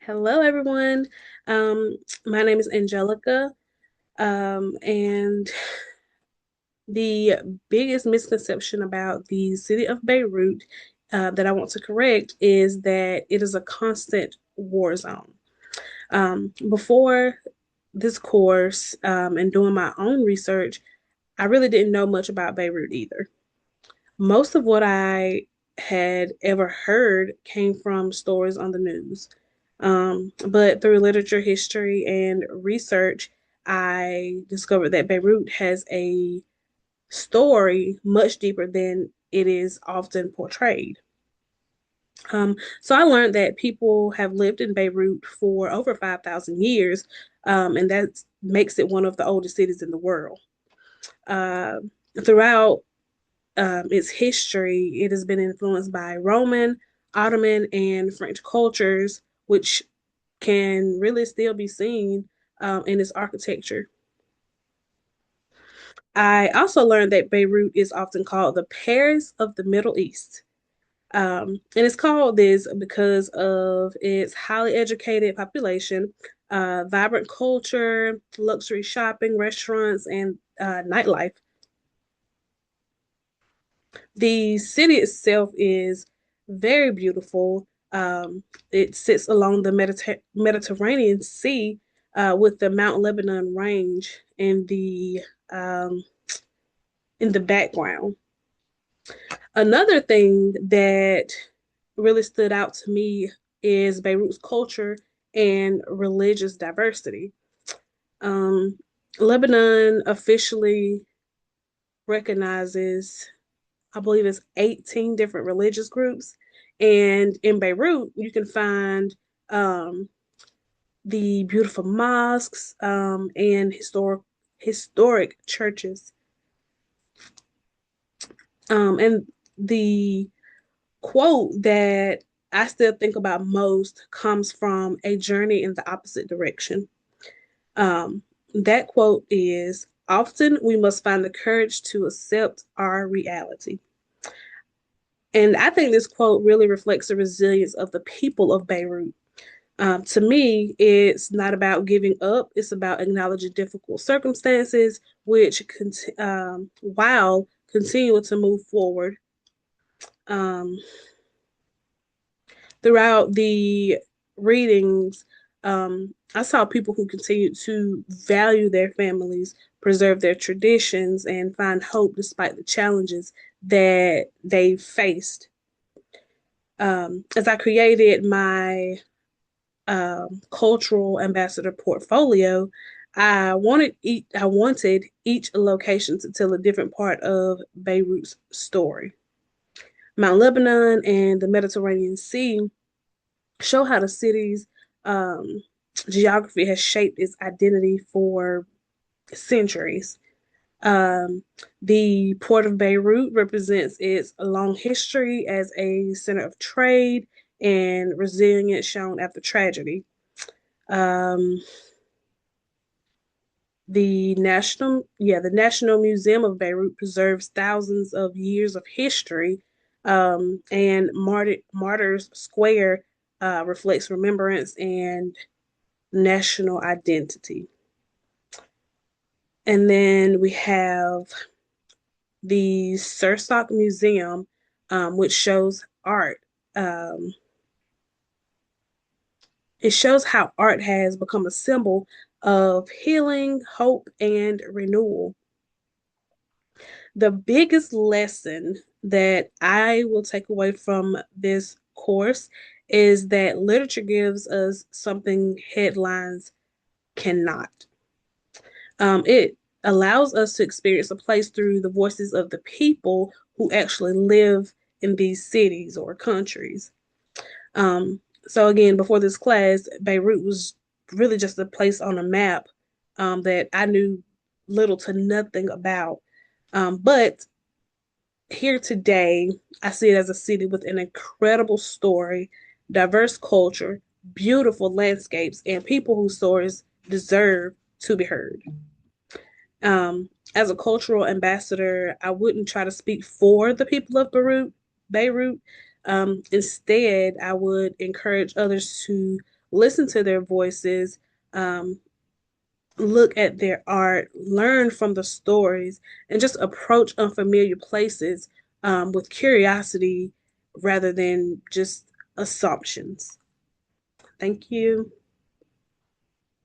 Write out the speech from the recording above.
Hello, everyone. My name is Angelica, and the biggest misconception about the city of Beirut that I want to correct is that it is a constant war zone. Before this course and doing my own research, I really didn't know much about Beirut either. Most of what I had ever heard came from stories on the news. But through literature, history, and research, I discovered that Beirut has a story much deeper than it is often portrayed. So I learned that people have lived in Beirut for over 5,000 years, and that makes it one of the oldest cities in the world. Uh, Throughout its history, it has been influenced by Roman, Ottoman, and French cultures, which can really still be seen in its architecture. I also learned that Beirut is often called the Paris of the Middle East. And it's called this because of its highly educated population, vibrant culture, luxury shopping, restaurants, and nightlife. The city itself is very beautiful. It sits along the Mediterranean Sea with the Mount Lebanon Range um, in the background. Another thing that really stood out to me is Beirut's culture and religious diversity. Um, Lebanon officially recognizes, I believe it's 18 different religious groups. And in Beirut, you can find um, the beautiful mosques and historic churches. And the quote that I still think about most comes from A Journey in the Opposite Direction. That quote is, often we must find the courage to accept our reality. And I think this quote really reflects the resilience of the people of Beirut. To me, it's not about giving up, it's about acknowledging difficult circumstances, while continuing to move forward. Um, Throughout the readings, I saw people who continued to value their families, preserve their traditions, and find hope despite the challenges that they faced. As I created my cultural ambassador portfolio, I wanted each location to tell a different part of Beirut's story. Mount Lebanon and the Mediterranean Sea show how the city's um, geography has shaped its identity for centuries. Um, the port of Beirut represents its long history as a center of trade and resilience shown after tragedy. Um, the National Museum of Beirut preserves thousands of years of history, and Martyrs Square reflects remembrance and national identity. And then we have the Surstock Museum, which shows art. Um, it shows how art has become a symbol of healing, hope, and renewal. The biggest lesson that I will take away from this course is that literature gives us something headlines cannot. It allows us to experience a place through the voices of the people who actually live in these cities or countries. So again, before this class, Beirut was really just a place on a map that I knew little to nothing about. But here today, I see it as a city with an incredible story, diverse culture, beautiful landscapes, and people whose stories deserve to be heard. As a cultural ambassador, I wouldn't try to speak for the people of Beirut. Instead, I would encourage others to listen to their voices, um, look at their art, learn from the stories, and just approach unfamiliar places with curiosity rather than just assumptions. Thank you.